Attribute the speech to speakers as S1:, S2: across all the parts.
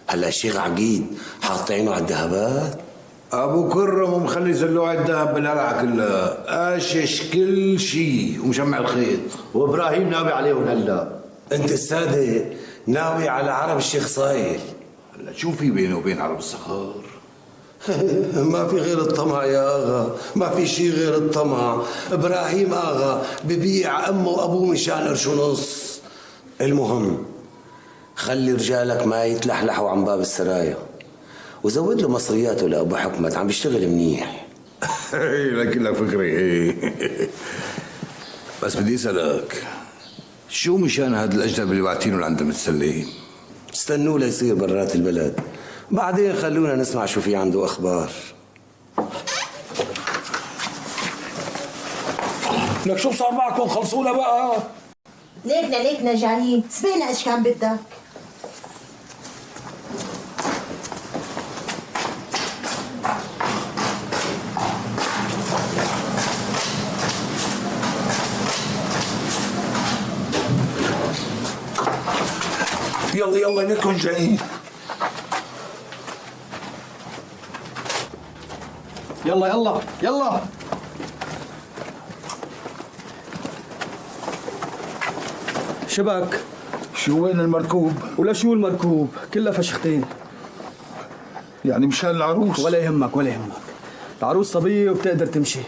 S1: هلا الشيخ عقيد حاط عينه على الذهبات.
S2: ابو كرم ومخلي زلوع الذهب بالقلعه كلها، قاشش كل شيء ومجمع الخيط.
S3: وابراهيم ناوي عليهم هلا.
S1: انت الساده ناوي على عرب الشيخ صايل.
S2: هلا شو في بينه وبين عرب الصخر؟
S1: ما في غير الطمع يا اغا، ما في شيء غير الطمع. ابراهيم اغا ببيع امه وابوه مشان قرش ونص. المهم خلي رجالك ما يتلحلحوا عن باب السرايا، وزود له مصرياته لابو حكمت، عم بيشتغل منيح.
S2: لك فكرة ايه. بس بدي اسالك، شو مشان هذا الاجنبي اللي باعتينه لعند المتسلين؟
S1: استنوه ليصير برات البلد، بعدين خلونا نسمع شو في عنده اخبار.
S2: لك شو صار معكم؟ خلصونا بقى.
S4: ليكنا جايين، سبينا ايش كان بدك.
S2: يلا انكم جايين.
S3: يلا
S5: شبك
S2: شو وين المركوب؟
S5: ولا شو المركوب؟ كلها فشختين.
S2: يعني مشان العروس؟
S5: ولا يهمك العروس صبية وبتقدر تمشي.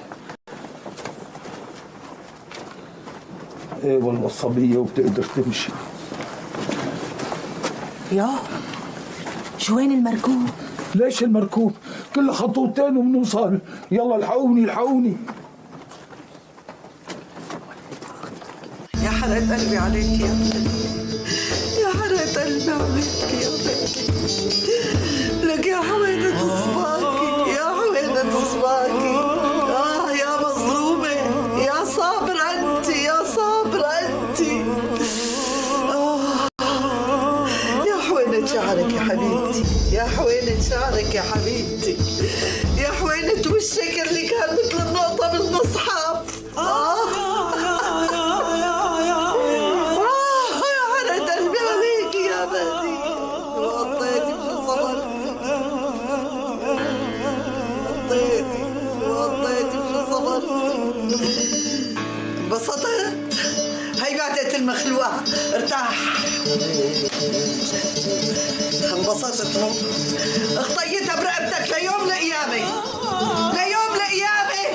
S2: ايه والله صبية وبتقدر تمشي.
S4: شو وين المركوب؟
S2: ليش المركوب؟ كل خطوتين وبنوصل. يلا الحقوني.
S6: يا حرقة قلبي عليك يا بنتي، يا حرقة قلبي عليك يا بنتي. لك يا حويدة صباكي، يا حويدة صباكي. يا مظلومة، يا صابرة انت، يا صابرة انت. يا حوينة شعرك يا حبيبتي، يا حوينة شعرك يا حبيبتي، يا حوينة وشك اللي كان مثل النقطة بالمصحف. انبسطت؟ هي بعتت المخلوقة، ارتاح. انبسطت مو؟ اخطيتها برقبتك ليوم لقيامي، ليوم لقيامي.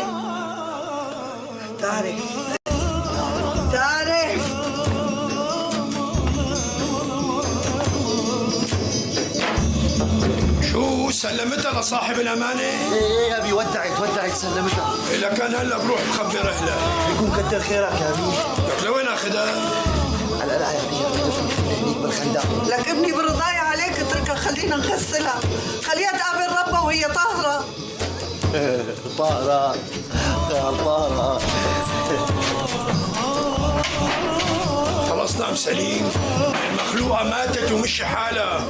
S6: تعرف
S7: شو سلمتها لصاحب الأمانة؟
S3: ايه يا ابي، ودعت سلمتها.
S7: إذا كان هلا بروح بخبر أهلها.
S3: بيكون كتر خيرك يا ابي.
S7: لك لوين أخذها؟
S3: على القلعة يا ابي، هنيك بالخندق.
S6: لك ابني برضاي عليك اتركها، خلينا نغسلها، خليها تقابل ربها وهي طاهرة.
S3: طاهرة.
S7: خلص نام سليم، المخلوقة ماتت ومشي حالها.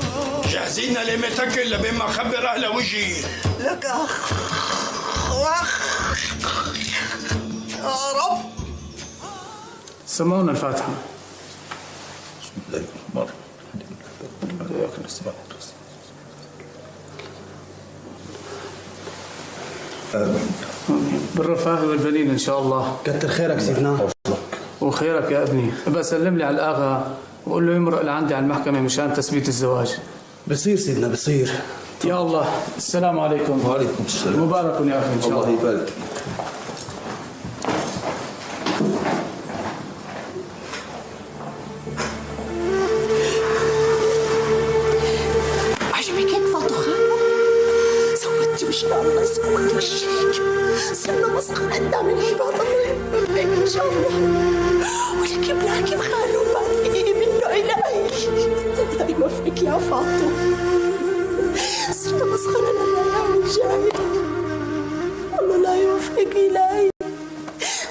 S7: جاهزين لما تاكل لبين ما اخبر اهلها وجي.
S6: لك اخ يا رب.
S5: سمعونا الفاتحة.
S2: بسم الله الرحمن الرحيم.
S5: بالرفاه والبنين ان شاء الله.
S3: كتر خيرك سيدنا.
S5: وخيرك يا ابني. بسلم لي على الاغا وقول له يمرق لعندي على المحكمة مشان تثبيت الزواج.
S3: بصير سيدنا بصير.
S5: يا الله، السلام عليكم.
S2: وعليكم السلام.
S5: مبارك يا اخي ان شاء الله.
S2: الله يبارك.
S4: عجبك هيك فاطمة خالة؟ سوتي وشك الله يسوي وشك، صرنا مسخر قدام العباد. الله يبارك ان شاء الله. ولك ابنك بخاله ما في منه إلهي. الله يوفقك يا فاطمة. صرنا مسخرة لله والجاهل. والله لا يوفقك إلهي.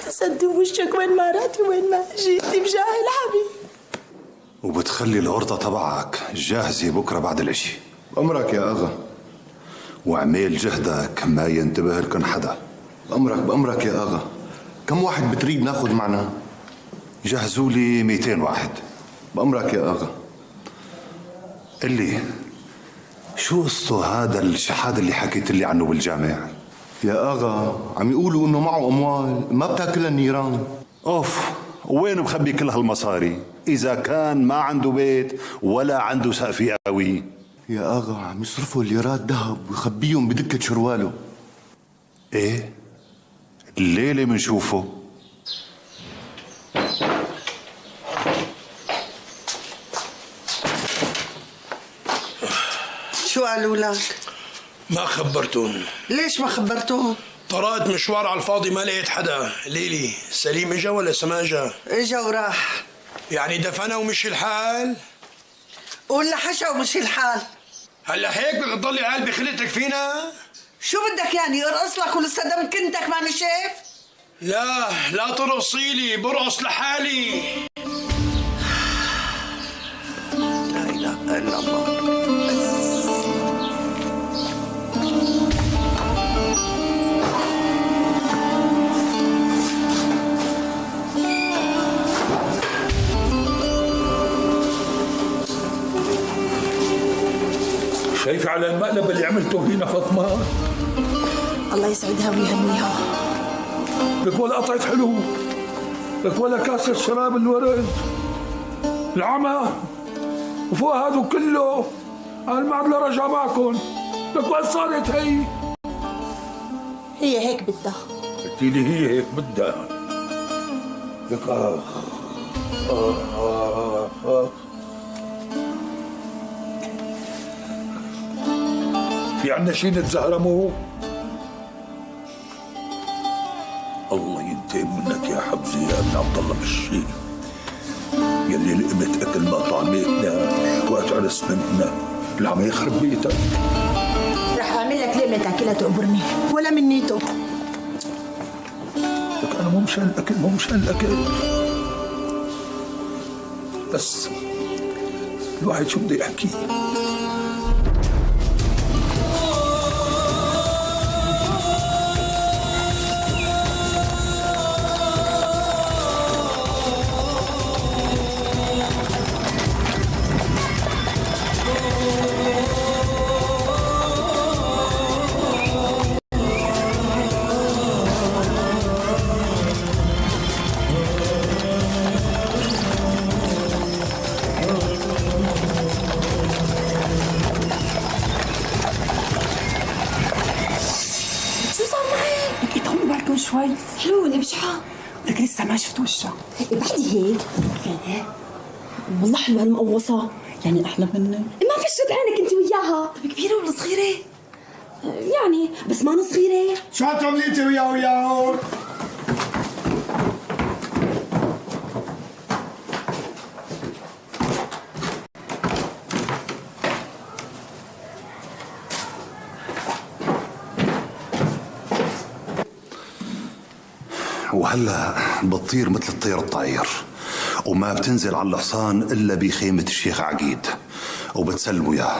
S4: تصدق وشك وين ما رحتي وين ما جيتي بجاهل حبيبي.
S8: وبتخلي الورطة تبعك جاهزة بكرة بعد العشي.
S2: بأمرك يا أغا.
S8: وعميل جهدك ما ينتبه لكن حدا.
S2: بأمرك يا أغا. كم واحد بتريد ناخذ معنا؟
S8: جهزوا لي 200 واحد.
S2: بأمرك يا أغا.
S8: اللي شو قصته هذا الشحاد اللي حكيت لي عنه بالجامع؟
S9: يا اغا عم يقولوا انه معه اموال ما بتاكلها النيران.
S8: اوف، وين مخبي كل هالمصاري؟ اذا كان ما عنده بيت ولا عنده سقف قوي.
S9: يا اغا عم يصرفوا الليرات ذهب ويخبيهم بدكة شرواله.
S8: ايه؟ الليلة منشوفه.
S6: شو قالوا لك؟
S7: ما خبرتون.
S6: ليش ما خبرتوهم؟
S7: طرقت مشوار على الفاضي ما لقيت حدا. ليلي سليم اجا ولا سما اجا؟
S6: اجا وراح.
S7: يعني دفنا ومشي الحال؟
S6: ولا حشا ومشي الحال.
S7: هلا هيك بدك تضلي قلبي خلقتك فينا؟
S6: شو بدك يعني ارقص لك ولسه دم كنتك ماني شايف؟
S7: لا ترقصي لي، برقص لحالي.
S6: لا اله الا الله.
S10: شايفة على المقلب اللي عملته فينا فاطمة؟
S4: الله يسعدها ويهنيها.
S10: لك ولا قطعة حلو، لك ولا كاسة شراب الورد، العمى وفوق هذا كله المعدلة رجع معكم. لك وين صارت
S4: هي هيك بدها.
S10: قلتي لي هي هيك بدها. لك في عنا شي نتزهرموا؟ الله ينتقم منك يا حبزي يا ابن عبد الله بالشي يلي لقمت اكل ما طعمتنا وقت عرس بنتنا. العم يخرب بيتك.
S4: رح اعمل لك لقمه تاكلها تقبرني ولا من نيته.
S10: لك انا مو مشان الاكل بس الواحد شو بده يحكي.
S4: شوي حلو ولا بشعة؟
S11: لك لسه ما شفت وشها.
S4: بعدي هيك؟ والله حلوة المقوصة.
S11: يعني أحلى مني؟
S4: ما فشت عينك أنت وياها. كبيرة ولا صغيرة؟ يعني بس ما أنا صغيرة.
S12: شو هتعملي أنت وياه؟
S8: وهلا بتطير مثل الطير الطاير وما بتنزل على الحصان الا بخيمه الشيخ عقيد وبتسلموا اياه.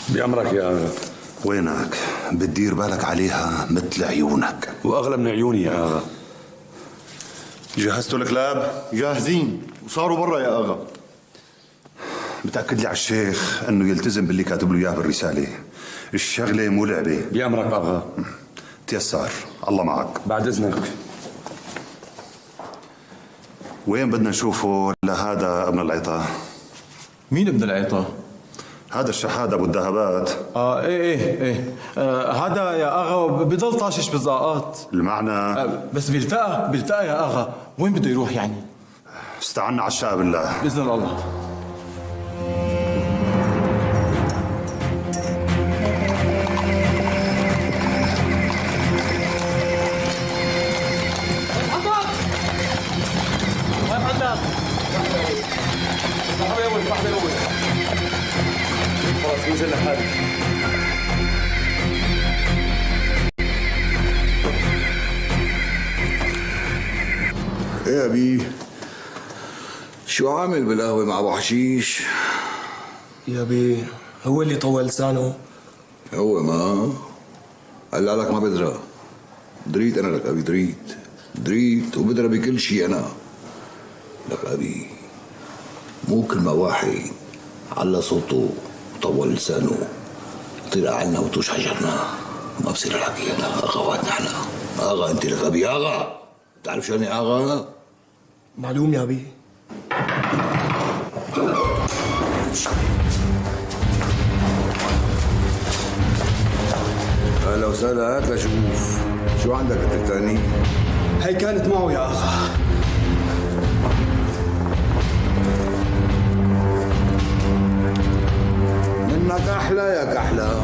S1: بأمرك يا أغا.
S8: وينك؟ بتدير بالك عليها مثل عيونك.
S1: وأغلى من عيوني يا أغا.
S8: جهزتوا الكلاب؟
S9: جاهزين وصاروا برا يا اغا.
S8: بتأكد لي على الشيخ انه يلتزم باللي كاتب له اياه بالرساله. الشغله مو لعبه.
S1: بأمرك أغا.
S8: تيسر، الله معك.
S1: بعد إذنك.
S8: وين بدنا نشوفه لهذا ابن العطا؟
S9: مين ابن العطا؟
S8: هذا الشحاد ابو الذهبات.
S9: ايه هذا يا اغا بضل طاشش بالزقاقات.
S8: المعنى؟
S9: بس بيلتقى يا اغا. وين بده يروح يعني؟
S8: استعنا على الشقة بالله.
S9: باذن الله.
S1: خلاص نزل لحالي.
S2: ايه يا بيه؟ شو عامل بالقهوة مع ابو حشيش؟
S12: يا بيه هو اللي طول لسانه.
S2: هو ما قال لك ما بدرى. دريت انا لك ابي، دريت وبدرى بكل شيء انا. لك ابي مو كلمة واحد على صوته طول لسانه طير قعدنا وطوش حجرنا. ما بصير الحكي هذا اغوات نحن. اغا انت لك ابي اغا. بتعرف شو يعني اغا؟
S12: معلوم يا ابي.
S2: هلا وسهلا. هات لشوف شو عندك انت الثاني؟
S12: هي كانت معه يا اغا.
S2: منك احلى يا كحلة.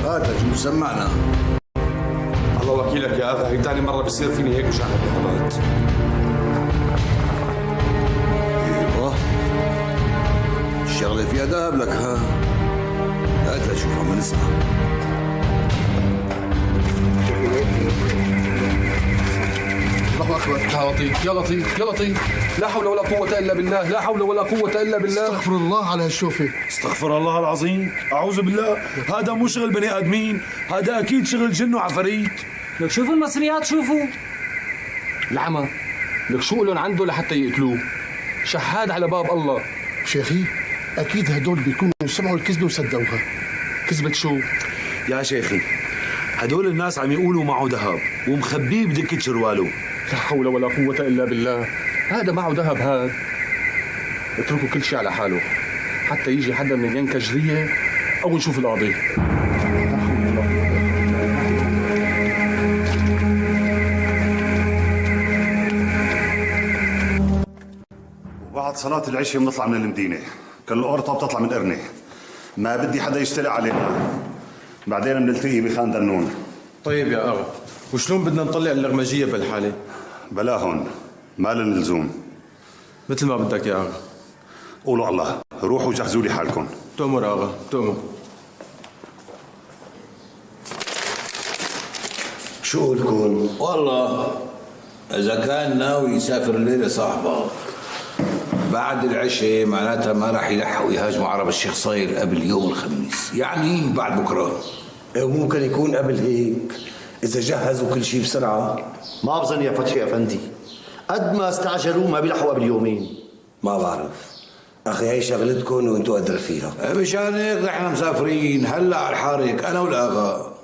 S2: هات لشوف سمعنا.
S10: الله وكيلك يا اغا، هي ثاني مره بصير فيني هيك مشان الحضرات.
S2: ايوه الشغله فيها ذهب لك. ها هات لشوف عم نسمع.
S10: الله اكبر. يا لطيف يا لطيف يا لطيف، لا حول ولا قوة الا بالله، لا حول ولا قوة الا بالله.
S13: استغفر الله على هالشوفة.
S10: استغفر الله العظيم، اعوذ بالله. هذا مو شغل بني ادمين، هذا اكيد شغل جن وعفاريت.
S14: لك شوفوا المصريات، شوفوا العمى. لك شو لهم عنده لحتى يقتلوه؟ شحاد على باب الله.
S13: شيخي اكيد هدول بيكونوا سمعوا الكذبة وصدقوها.
S14: كذبة شو؟
S10: يا شيخي هدول الناس عم يقولوا معه ذهب ومخبيه بدكة شرواله.
S14: لا حول ولا قوة إلا بالله. هذا معه ذهب هاد. اتركوا كل شيء على حاله حتى يجي حدا من الينكجرية أو نشوف القاضي.
S8: وبعد صلاة العشاء بنطلع من المدينة. كان القرطة بتطلع من قرنة. ما بدي حدا يشتري علينا. بعدين بنلتقي بخان دنون.
S9: طيب يا اغا، وشلون بدنا نطلع اللغمجيه بالحاله؟
S8: بلا هون، ما لنا لزوم.
S9: مثل ما بدك يا اغا.
S8: قولوا الله، روحوا جهزوا لي حالكم.
S9: تؤمر اغا، تؤمر.
S1: شو لكم؟
S2: والله اذا كان ناوي يسافر الليله صاحبك بعد العشاء معناتها ما راح يلحقوا يهاجموا عرب الشيخ صاير قبل يوم الخميس، يعني بعد بكره.
S1: وممكن يكون قبل هيك اذا جهزوا كل شيء بسرعه.
S3: ما بظن يا فتحي افندي، قد ما استعجلوا ما بيلحقوا قبل يومين.
S1: ما بعرف اخي، هي شغلتكم وانتم ادرى فيها.
S2: مشان هيك نحن مسافرين هلا على الحارق انا والاغا.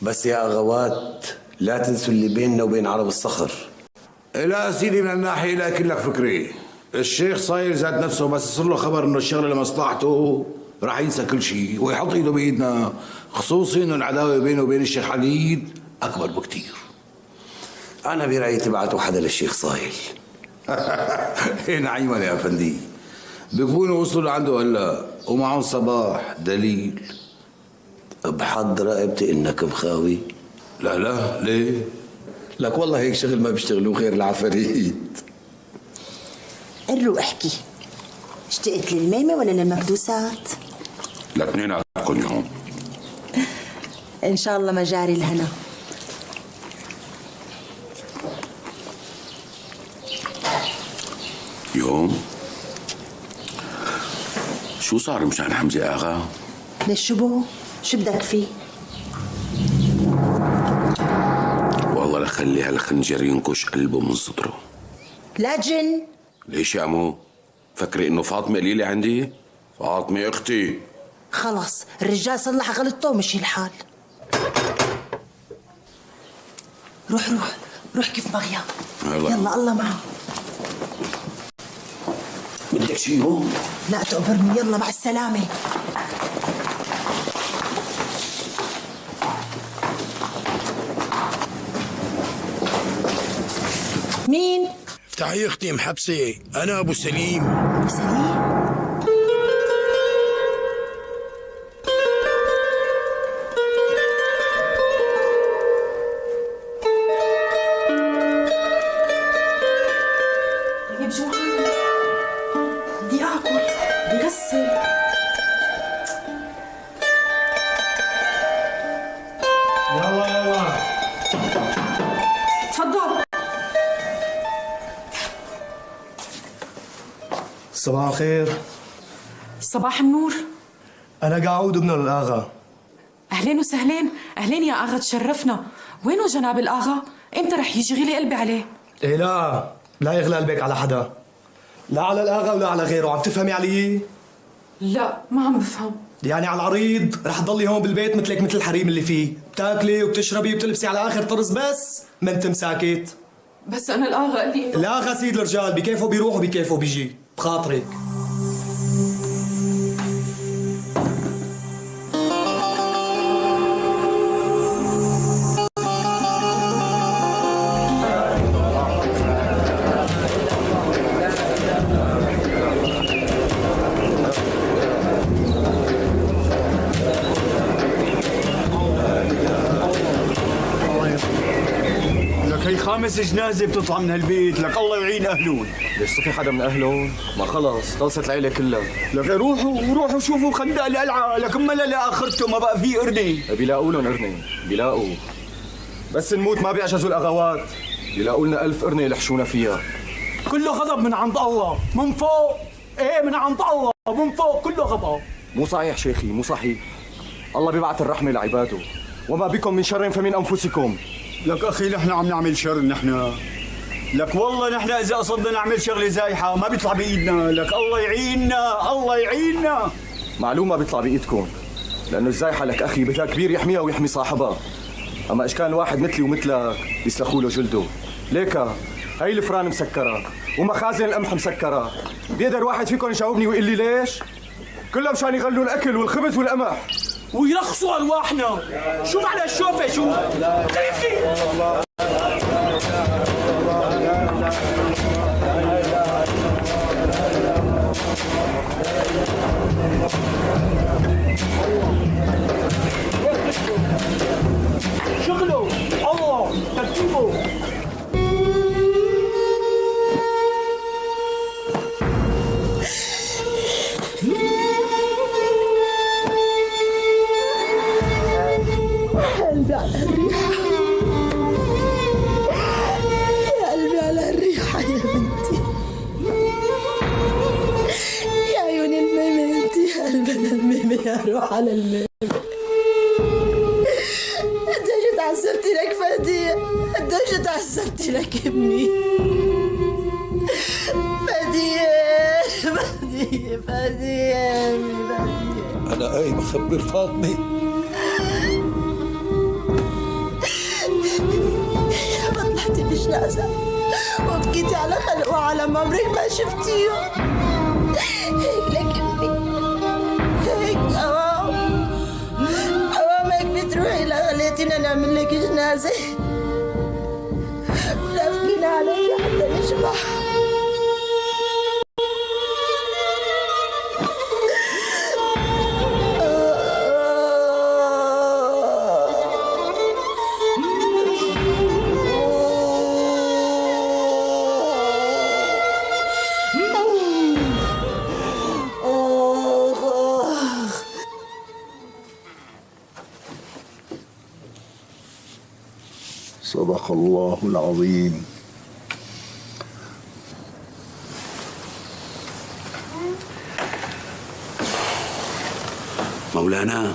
S1: بس يا اغوات لا تنسوا اللي بيننا وبين عرب الصخر.
S2: لا سيدي، من الناحيه لكن لك فكري. الشيخ صاير ذات نفسه بس يصير له خبر انه الشغله لمصلحته راح ينسى كل شيء ويحط ايده بايدنا، خصوصي انه العداوه بينه وبين الشيخ حديد اكبر بكتير.
S1: انا برايي تبعتوا حدا للشيخ صايل.
S2: ايه نعيما يا افندي، بيكونوا وصلوا لعنده هلا ومعهم صباح دليل.
S1: بحد رقبتي انك مخاوي.
S2: لا لا ليه؟
S1: لك والله هيك شغل ما بيشتغلوه غير العفاريت.
S4: قروا احكي، اشتقت للميمة ولا للمكدوسات؟
S2: الاثنين كل يوم.
S4: ان شاء الله مجاري الهنا.
S15: يوم شو صار مشان حمزة اغا؟
S4: ليش شو شو بدك فيه؟
S15: والله لخلي هالخنجر ينكش قلبه من صدره.
S4: لا جن.
S15: ليش يا امو؟ فكري انه فاطمه قليله عندي؟ فاطمه اختي.
S4: خلص الرجال صلح غلطته ومشي الحال. روح روح روح كيف ما غياب. يلا الله معه.
S2: بدك شي هون؟
S4: لا تقبرني، يلا مع السلامه. مين؟
S7: افتحي اختي محبسه، انا ابو سليم.
S4: ابو سليم؟ طيب جوعان، بدي اكل، بدي غسل.
S10: يلا يلا
S4: تفضل.
S12: صباح الخير.
S11: صباح النور.
S12: أنا قاعود ابن الآغا.
S11: أهلين وسهلين، أهلين يا آغا، تشرفنا. وينه جناب الآغا؟ إمتى رح يجي؟ غلي قلبي عليه.
S12: إيه لا يغلى قلبك على حدا، لا على الآغا ولا على غيره. عم تفهمي علي؟
S11: لا ما عم بفهم.
S12: يعني على العريض رح تضلي هون بالبيت مثلك مثل الحريم اللي فيه، بتاكلي وبتشربي وبتلبسي على اخر طرز بس ما انت مساكت.
S11: بس انا الاغا قال لي
S12: الاغا سيد الرجال بكيفه بيروح وبكيفه بيجي، بخاطرك.
S16: هي خامس جنازة بتطلع من هالبيت، لك الله يعين أهلون.
S14: ليش صفي حدا من أهلهم؟ ما خلصت العيلة كلها.
S16: لك روحوا شوفوا خندق القلعة، لك ما لا آخرته ما بقى فيه قرني.
S14: بيلاقوا لهم قرني، بيلاقوا. بس نموت ما بيعجزوا الأغوات، بيلاقوا لنا 1000 قرنة يلحشونا فيها.
S16: كله غضب من عند الله، من فوق. إيه من عند الله، من فوق كله غضب.
S14: مو صحيح شيخي، مو صحيح. الله بيبعث الرحمة لعباده، وما بكم من شر فمن أنفسكم.
S16: لك أخي نحن عم نعمل شر نحن. لك والله نحن إذا قصدنا نعمل شغلة زايحة ما بيطلع بإيدنا، لك الله يعيننا، الله يعيننا.
S14: معلومة بيطلع بإيدكم، لأنه الزايحة لك أخي بدها كبير يحميها ويحمي صاحبها. أما إيش كان الواحد مثلي ومثلك يسلخوا له جلده. ليك هاي الفران مسكرة ومخازن القمح مسكرة، بيقدر واحد فيكم يجاوبني ويقول لي ليش؟ كلها مشان يغلوا الأكل والخبز والقمح
S16: ويرخصوا أرواحنا. شوف على الشوفة شوف شايف شغله الله ترتيبه.
S4: قلبي على الريحة، يا قلبي على الريحة يا بنتي، يا عيون الميمة انت، يا قلبنا الميمة يا روح على الميمة. قديش اتعذبتي لك فادية، قديش اتعذبتي لك ابني. فادية فادية فادية فادية.
S1: أنا قايم أخبر فاطمة.
S4: طلعتي بالجنازة وبكيتي على خلق وعالم عمرك ما شفتيهم. هيك لك امي، هيك اوام هيك بتروحي لغليتنا نعمل لك جنازة ولافكينا عليك حتى نشبع.
S17: صدق الله العظيم.
S15: مولانا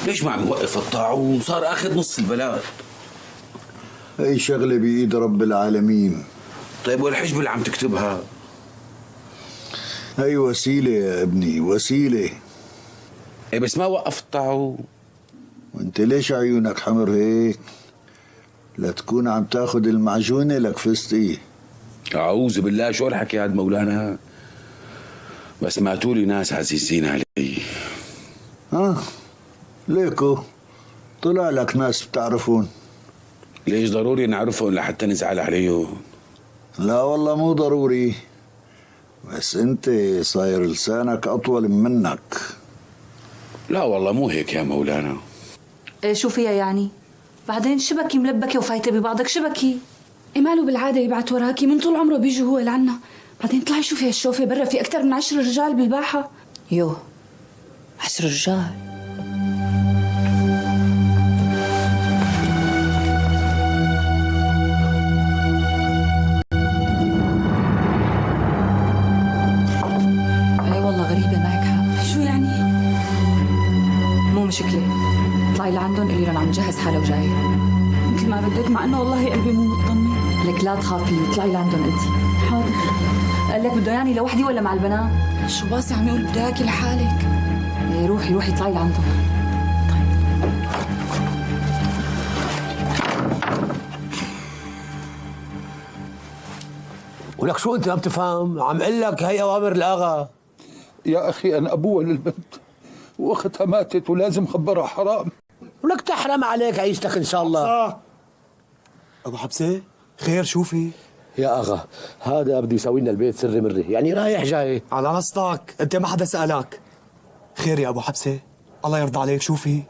S15: ليش ما عم يوقف الطاعون؟ صار اخذ نص البلد.
S17: هي شغلة بإيد رب العالمين.
S15: طيب والحجب اللي عم تكتبها؟
S17: هي وسيلة يا ابني، وسيلة.
S15: ايه بس ما وقف الطاعون.
S17: وانت ليش عيونك حمر هيك؟ لا تكون عم تاخد المعجونة لك فستي.
S15: أعوذ بالله، شو الحكي هاد مولانا؟ بس ماتولي ناس عزيزين علي.
S17: ليكو طلع لك ناس بتعرفون.
S15: ليش ضروري نعرفهم لحتى نزعل عليهم؟
S17: لا والله مو ضروري، بس انت صاير لسانك أطول منك.
S15: لا والله مو هيك يا مولانا.
S18: ايه شو فيها يعني؟ بعدين شبكي ملبكه وفايته ببعضك شبكي.
S19: ماله بالعاده يبعت وراكي، من طول عمره بيجي هو لعنا. بعدين طلعي شوفي هالشوفه برا، في اكثر من 10 رجال بالباحه.
S18: يو 10 رجال؟ اي والله غريبه، معك حق.
S19: شو يعني؟
S18: مو مشكله، اطلعي لعندهم قولي لهم عم جهز حالة وجايه.
S19: مثل ما بدك، مع انه والله قلبي مو مطمن.
S18: لك لا تخافي، اطلعي لعندهم انت.
S19: حاضر.
S18: قال لك بده يعني لوحدي ولا مع البنات؟
S19: شو باصي عم يقول بده ياكل لحالك؟
S18: روحي اطلعي لعندهم.
S1: ولك شو انت ما بتفهم؟ عم اقول لك هي اوامر الاغا.
S10: يا اخي انا ابوها للبنت واختها ماتت ولازم خبرها، حرام.
S1: ولك تحرم عليك عيشتك ان شاء الله.
S12: ابو حبسه خير شو في؟
S1: يا اغا هذا بده يسوي لنا البيت سري مري، يعني رايح جاي.
S12: على قصدك انت ما حدا سالك. خير يا ابو حبسه الله يرضى عليك شو في؟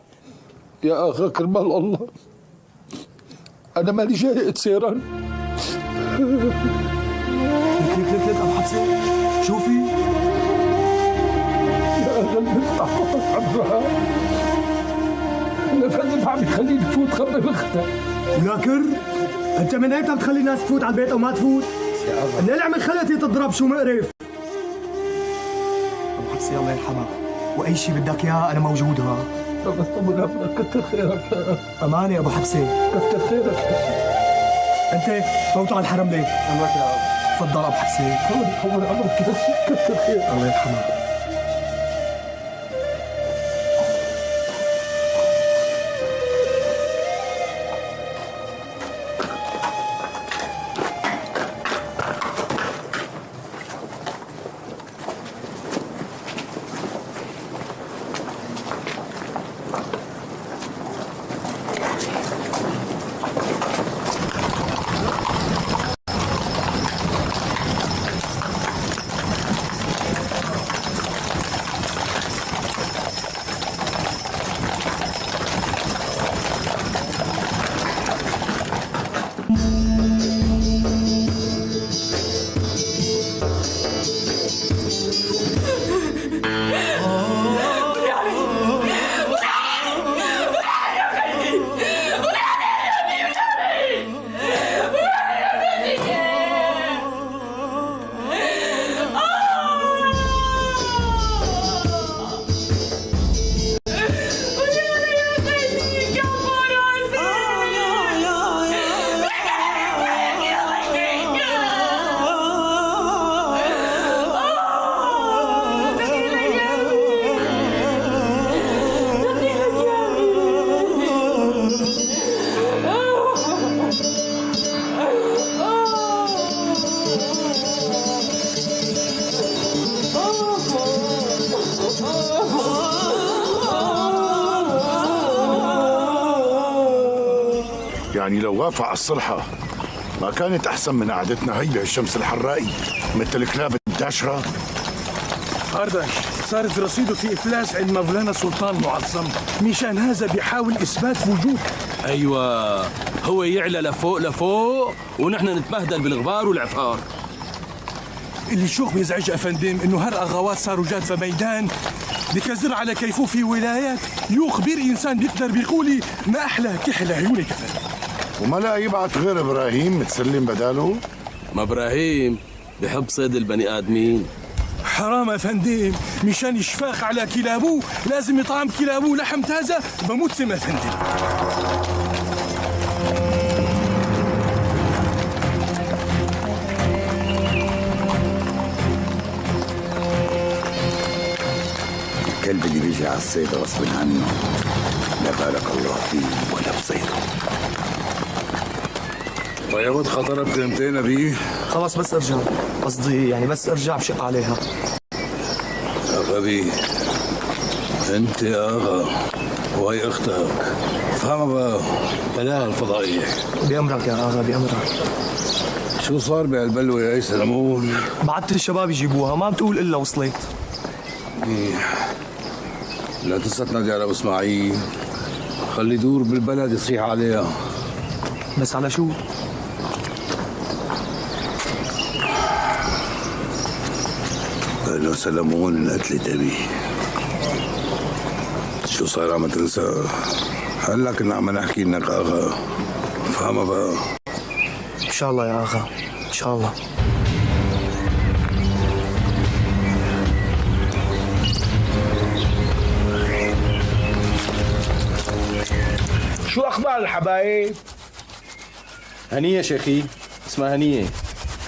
S10: يا اغا كرمال الله انا مالي جاي اتسيران.
S12: لك ابو حبسه شو في؟
S10: يا اغا البنت عقبت عمرها، الافندم عم يخليني تفوت خبر اختها.
S12: ولاكر انت من ايمتى بتخلي الناس تفوت على البيت او ما تفوت؟ من اللي عمل خلتي تضرب شو مقرف؟ ابو حبسه الله يرحمها، واي شيء بدك اياه انا موجود ها.
S10: طمن عمرك كتر خيرك.
S12: امانه يا ابو حبسه
S10: كتر خيرك.
S12: انت فوتوا على الحرم ليه؟ امرك يا تفضل ابو حبسه.
S10: طول عمرك كتر خيرك.
S12: الله يرحمها.
S2: يعني لو وافق على الصلحة ما كانت أحسن من قعدتنا هي بالشمس الحرائي مثل الكلاب الداشرة؟
S7: أردش صارت رصيده في إفلاس عند مولانا سلطان معظم، مشان هذا بيحاول إثبات وجود.
S20: أيوة هو يعلى لفوق لفوق ونحن نتبهدل بالغبار والعفار.
S7: اللي شوخ بيزعج أفندم إنه هالأغوات صاروا جاد في ميدان بكزر على كيفه في ولايات يخبر إنسان بيقدر بيقولي ما أحلى كحل عيونك أفندم.
S2: وما لا يبعت غير إبراهيم متسلم بداله؟
S20: ما إبراهيم بحب صيد البني آدمين.
S7: حرام أفندم، مشان يشفاق على كلابه لازم يطعم كلابه لحم تازة بموت سم أفندم.
S15: الكلب اللي بيجي على الصيد غصب عنه لا بارك الله فيه ولا بصيده.
S2: طيبت خطرها بتنتين بيه؟
S12: خلاص بس ارجع، قصدي يعني بس ارجع بشق عليها.
S15: يا غبي انت يا اغا وهي اختك فهمها بقى بلاها الفضائية.
S12: بأمرك يا اغا بأمرك.
S15: شو صار بهالبلوة يا سلمون؟
S12: بعت الشباب يجيبوها ما بتقول الا وصلت.
S15: لا تنسى تنادي على ابو اسماعيل، خلي يدور بالبلد يصيح عليها.
S12: بس على شو؟
S15: قال سلمون انقتلت ابي. شو صار عم تنسى؟ هلا كنا عم نحكي انك اغا فهمها بقى.
S12: ان شاء الله يا اغا ان شاء الله.
S7: شو أخبار الحبايب؟
S14: هنية شيخي، اسمها هنية.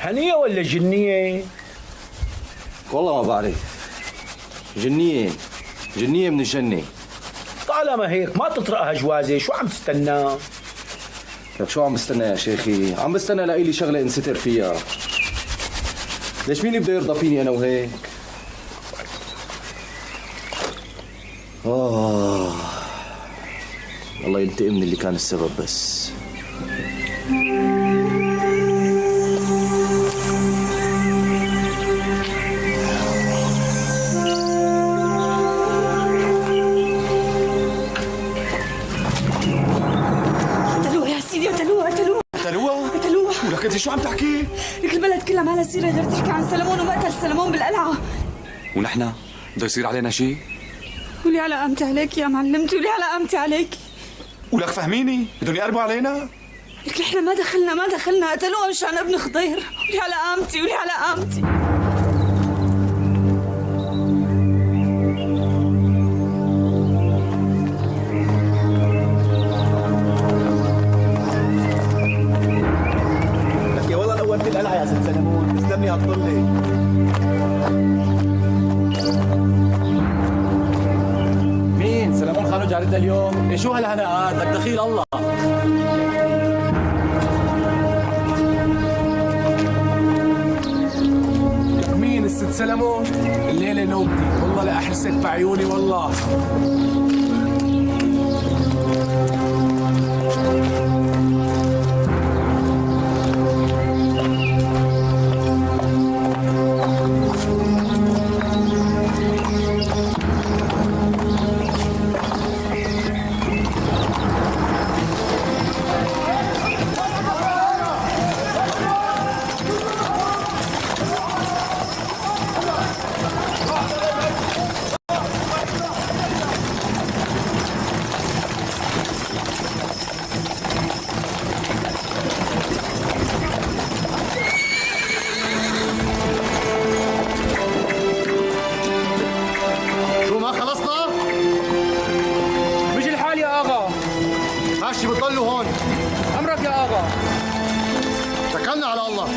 S7: هنية ولا جنية؟
S14: والله ما بعرف. جنية جنية من الجنة.
S21: طالما هيك ما تطرقها جوازة، شو عم تستنى؟
S14: لك شو عم بستنى يا شيخي؟ عم بستنى لاقي لي شغلة انستر فيها. ليش مين بده يرضى فيني أنا وهيك؟ الله ينتقم من اللي كان السبب بس.
S19: قتلوها يا سيدي، قتلوها قتلوها
S21: قتلوها؟
S19: قتلوها.
S21: ولك انت شو عم تحكي؟
S19: لك البلد كلها ما لها سيرة غير تحكي عن سلمون ومقتل سلمون بالقلعة.
S21: ونحن بده يصير علينا شيء؟
S19: ولي على قامتي عليك يا معلمتي، ولي على قامتي عليك.
S21: ولك فهميني، بدهم يقربوا علينا؟
S19: لك نحن ما دخلنا، قتلوها مشان ابن خضير. ولي على قامتي، ولي على قامتي.
S21: لك يا والله الاول في القلعة يا ست سلمون، تسلمي هالطلة.
S20: سلمون خانو جارتنا اليوم. إيه شو هالهناءات؟ لك دخيل الله.
S21: لك مين الست سلمون؟ الليلة نوبتي، والله لا أحسك بعيوني والله. بتضلوا هون.
S20: امرك يا اغا.
S21: توكلنا على الله.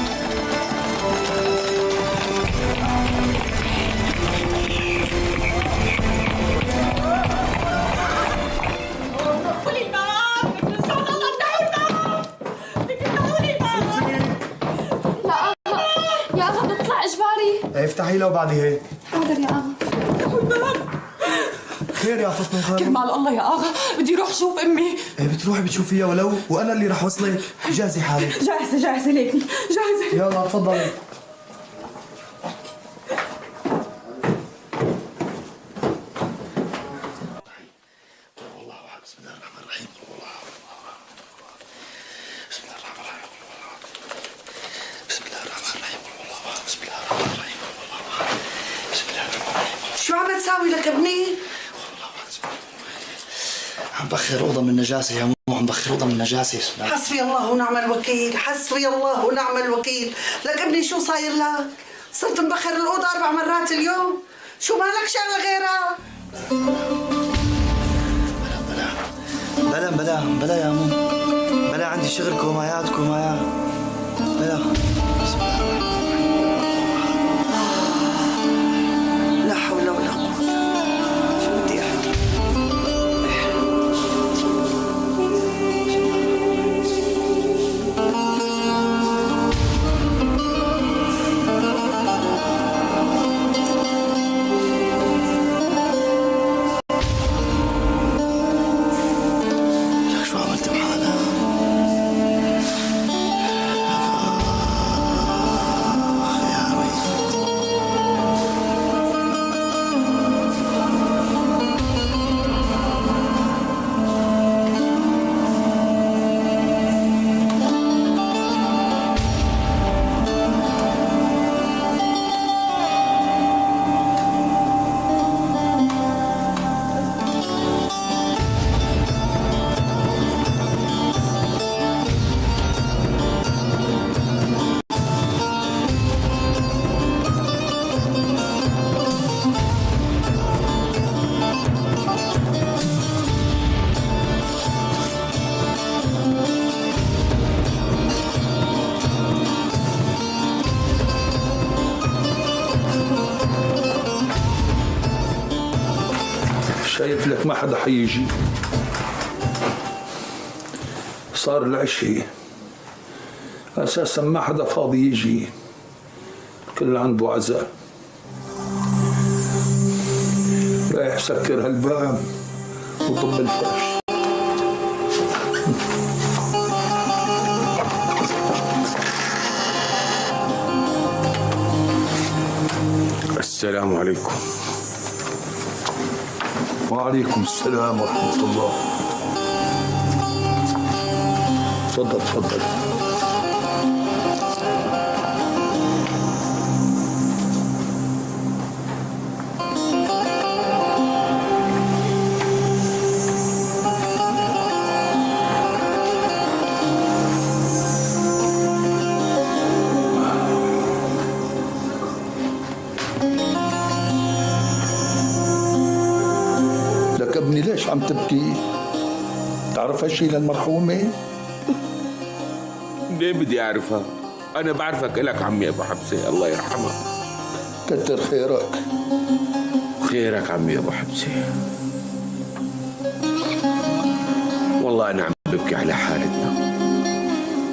S4: قولي الباب، ان شاء الله افتحوا الباب. افتحوا لي الباب.
S19: لا اغا، يا اغا بطلع اجباري.
S12: افتحي له وبعدي هيك.
S19: حاضر يا اغا.
S4: افتحوا الباب.
S12: خير يا فاطمه خالد.
S11: كرمال الله يا اغا، بدي اروح اشوف امي.
S12: بتروحي بتشوفيها ولو وانا اللي رح وصلك. جهزي حالك.
S11: جاهزه ليكي، جاهزه.
S12: يلا تفضلي.
S6: شو عم تساوي لك ابني؟
S3: عم بخر اوضه من نجاسه يا مو، عم بخر اوضه من نجاسه.
S6: حسبي الله ونعم الوكيل، حسبي الله ونعم الوكيل. لك ابني شو صاير لك؟ صرت مبخر الاوضه 4 مرات اليوم، شو مالك شغله غيرها؟
S3: بلا يا مو، بلا عندي شغل كومايات بلا.
S6: لا حول ولا قوة. شو بدي احكي؟
S3: لك شو عملت بحالها؟
S10: شايف لك ما حدا حيجي. صار العشي اساسا ما حدا فاضي يجي، كل عنده عزاء. رايح سكر هالباب وضم الفرش.
S15: السلام عليكم.
S10: وعليكم السلام ورحمة الله. تفضل تفضل. لك ابني ليش عم تبكي؟ تعرف هالشي للمرحومة؟
S15: ليه بدي أعرفها؟ أنا بعرفك إلك عمي أبو حبسة، الله يرحمها.
S10: كتر خيرك.
S15: خيرك عمي أبو حبسة. والله أنا عم ببكي على حالتنا.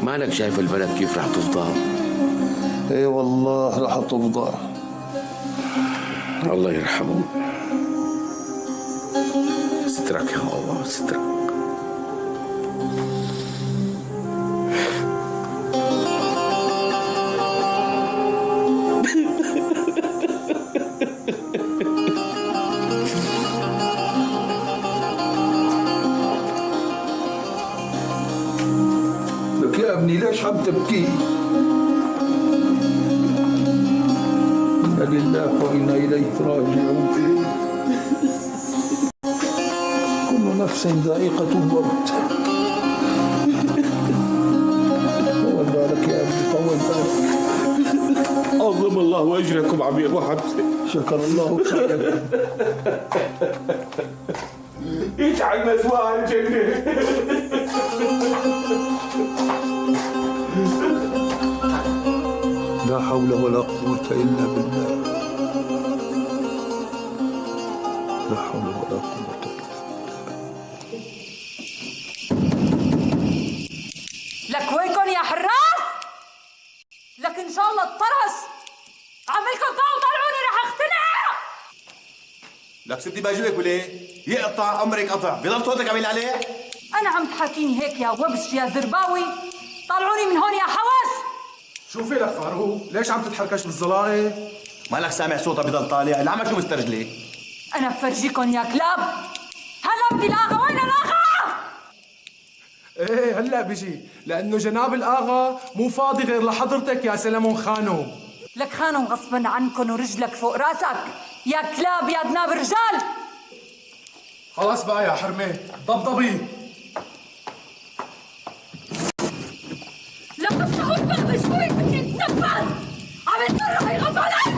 S15: مالك شايف البلد كيف رح تفضى؟
S10: اي والله رح تفضى.
S15: الله يرحمه. سترك يا الله سترك.
S10: لك يا ابني ليش عم تبكي؟ إنا لله وإنا إليه راجعون. كل نفس ذائقة الموت. طول بالك يا ابني طول بالك.
S15: عظم الله أجركم عمي أبو حبسة.
S10: شكر الله خيرك.
S15: يجعل مثواه الجنة.
S10: لا حول ولا قوة إلا بالله. لا حول ولا قوة إلا بالله.
S18: لك ويكن يا حراس؟ لك إن شاء الله الطرش عملكم طلعوا طلعوني رح اختنق.
S3: لك سبتي باجلك وليه؟ يقطع عمرك قطع، بضل صوتك عميل عليه؟
S18: أنا عم تحاكيني هيك يا وبش يا زرباوي؟ طلعوني من هون يا حواس.
S12: شو في لك فاروق؟ ليش عم تتحركش بالظلاله؟
S3: مالك سامع صوتها بضل طالع، العمى شو مسترجلة؟
S18: أنا بفرجيكم يا كلاب. هلا بدي الآغا، وين الآغا؟
S12: ايه هلا بيجي، لأنه جناب الآغا مو فاضي غير لحضرتك يا سلمون خانو.
S18: لك خانم غصبا عنكم ورجلك فوق راسك يا كلاب يا ذناب رجال.
S12: خلاص بقى يا حرمة، ضبضبي.
S18: لك افتحوا الباب شوي بدي اتنفس. عم يضطروا يغمضوا علي.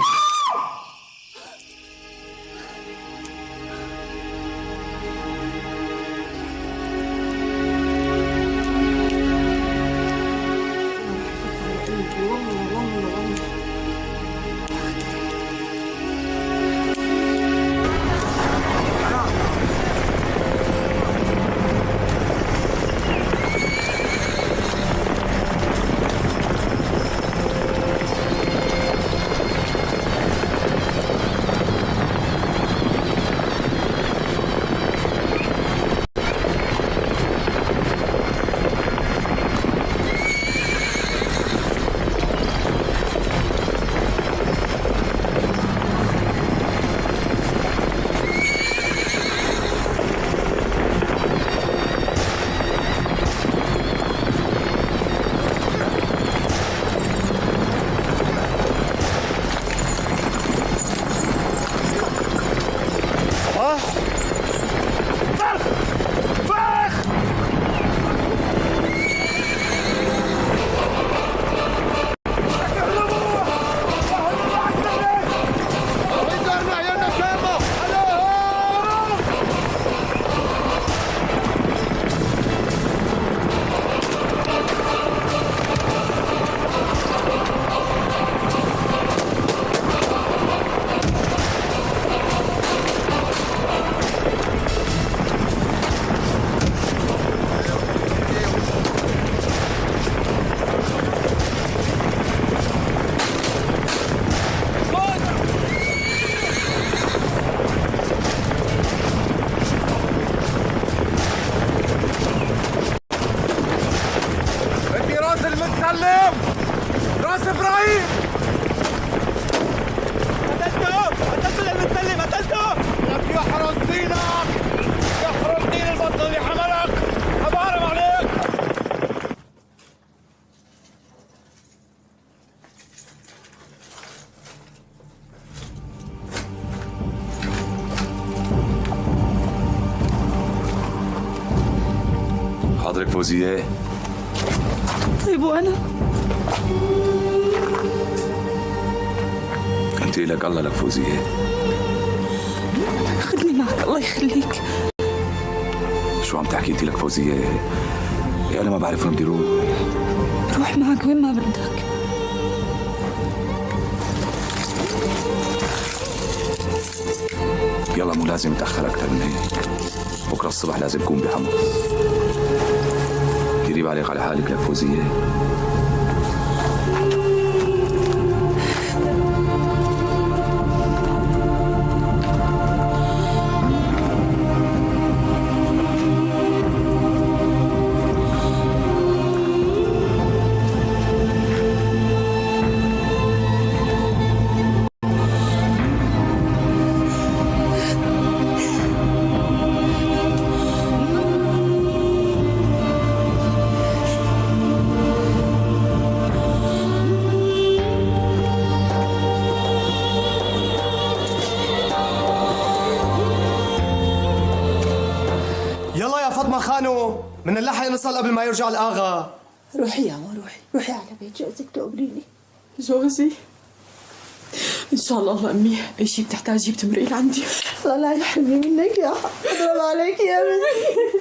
S15: خاطرك فوزية؟
S4: طيب وانا؟
S15: انت لك الله لك فوزية.
S4: خذني معك الله يخليك.
S15: شو عم تحكي انت لك فوزية؟ انا ما بعرف وين بدي روح.
S4: روح معك وين ما بدك.
S15: يلا مو لازم اتأخر أكثر من هيك. بكره الصبح لازم أكون بحمص. قريب عليك على حالك لك فوزية.
S12: فاطمة خانو من اللحق نصل قبل ما يرجع الآغا.
S4: روحي يا ما روحي على بيت جوزك تقبليني.
S11: جوزي ان شاء الله امي اي شيء بتحتاجيه بتمرقي لعندي.
S4: الله لا يحرمني منك يا حضرم عليك يا بنتي.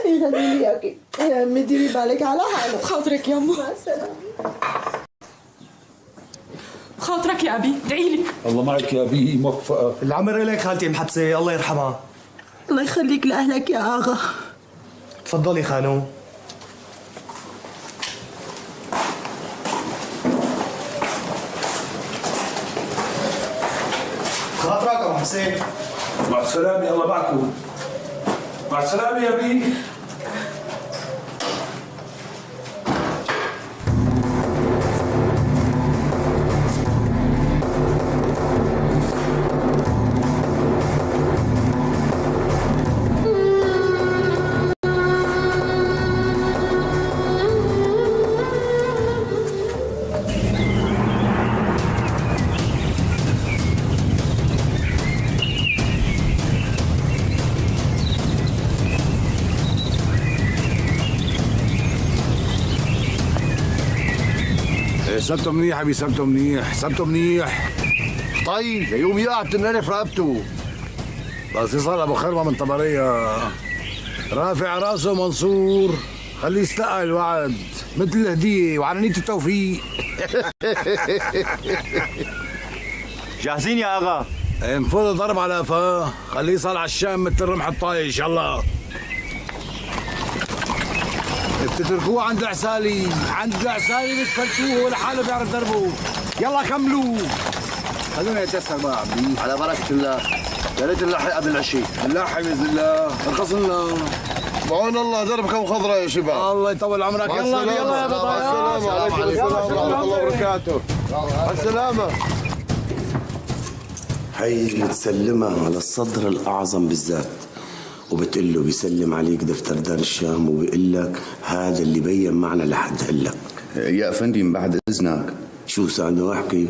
S4: يخلي لي اياكي يا امي ديري بالك على حالك.
S11: بخاطرك يا امه.
S4: مع السلامة.
S11: بخاطرك يا ابي ادعي لي.
S10: الله معك يا ابي موفقه.
S12: العمر لك خالتي محبسه الله يرحمها.
S4: الله يخليك لاهلك يا اغا.
S12: تفضلي خانو. خاطرك ابو حسين.
S10: مع السلامه الله معكم. مع السلامه يا بي.
S2: حسبته منيح ابي حسبته منيح حسبته منيح.
S17: طيب يوم يقع بتنعرف رقبته.
S2: بس يصل ابو خرمه من طبريه رافع راسه منصور خليه يستقى الوعد مثل الهديه وعلى نيه التوفيق.
S16: جاهزين يا اغا؟
S2: انفذ ضرب على قفاه خليه يصل على الشام مثل الرمح الطايش. يلا بتتركوه عند العسالي، عند العسالي بتفلتوه هو لحاله بيعرف دربه. يلا كملوا. خلونا يتيسر بقى عمي.
S17: على بركة الله. يا ريت نلحق قبل العشي.
S2: نلحق باذن الله. ارخص لنا.
S17: بعون الله دربكم خضراء يا شباب.
S2: الله يطول عمرك. يلا يلا يا بضايا.
S17: السلام عليكم ورحمة الله وبركاته. مع السلامة.
S1: هي اللي تسلمها على الصدر الأعظم بالذات، وبتقول له بيسلم عليك دفتر دار الشام وبيقول لك هذا اللي بين معنا لحد هلا.
S15: يا افندي من بعد اذنك.
S1: شو سألني احكي؟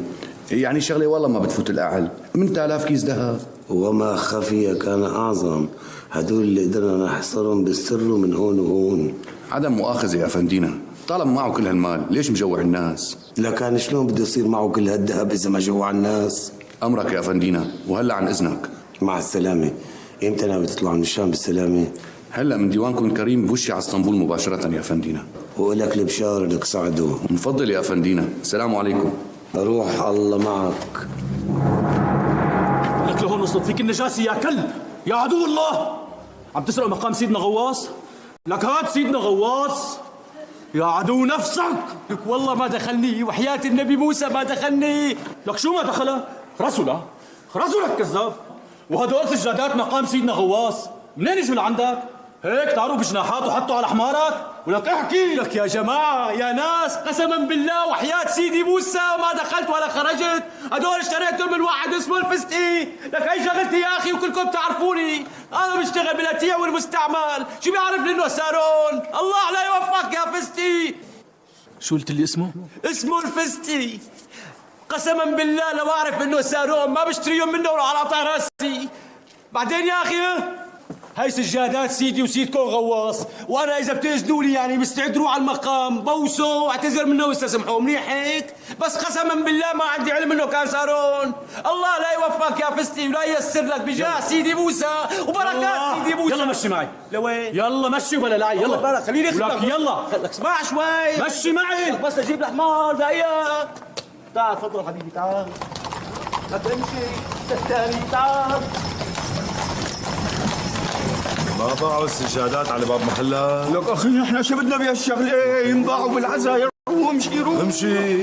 S15: يعني شغله والله ما بتفوت الاعل، 8000 كيس ذهب.
S1: وما خفي كان اعظم، هدول اللي قدرنا نحصرهم بالسر من هون وهون.
S15: عدم مؤاخذه يا افندينا، طالما معه كل هالمال ليش مجوع الناس؟
S1: لكان شلون بده يصير معه كل هالذهب اذا ما جوع الناس؟
S15: امرك يا افندينا، وهلا عن اذنك.
S1: مع السلامه. امتى ناوي تطلع من الشام بالسلامه؟
S15: هلا من ديوانكم الكريم بوشي على اسطنبول مباشره يا افندينا.
S1: ولك البشاره لك سعدو.
S15: مفضل يا افندينا، السلام عليكم.
S1: روح الله معك.
S5: لك لهون وصلت فيك النجاسه يا كلب، يا عدو الله. عم تسرق مقام سيدنا غواص؟ لك هات سيدنا غواص يا عدو نفسك. لك والله ما دخلني وحياة النبي موسى ما دخلني. لك شو ما دخله؟ رسولة رسولك كذاب. وهدول سجادات مقام سيدنا غواص منين اجوا لعندك؟ هيك طاروا بجناحات وحطوا على حمارك؟ ولك احكي لك يا جماعة يا ناس قسما بالله وحياة سيدي موسى ما دخلت ولا خرجت. هدول اشتريتهم من واحد اسمه الفستي. لك هي شغلتي يا اخي وكلكم بتعرفوني. انا بشتغل بالاتيع والمستعمل، شو بيعرفني انه سارون؟ الله لا يوفقك يا فستي.
S20: شو قلت لي اسمه؟
S5: اسمه الفستي. قسما بالله لو اعرف انه سارون ما بشتريهم منه ولا على قطع راسي. بعدين يا اخي هاي سجادات سيدي وسيدكم غواص، وانا اذا بتاذنوا لي يعني مستعد روح على المقام بوسه واعتذر منه واستسمحه، منيح هيك؟ بس قسما بالله ما عندي علم انه كان سارون. الله لا يوفقك يا فستي ولا ييسر لك بجاه سيدي موسى وبركات سيدي موسى. يلا مشي معي. لوين؟ يلا مشي ولا لا؟ يلا بلا خليني اخدمك. يلا لك اسمع شوي مشي معي بس اجيب الحمار دقيقة. تعال تفضل حبيبي تعال. لا تمشي تستاهلي تعال.
S8: ما باعوا السجادات على باب محلها؟
S16: لك اخي نحن شو بدنا بهالشغله؟ ينباعوا بالعزاير. امشي روح
S8: امشي.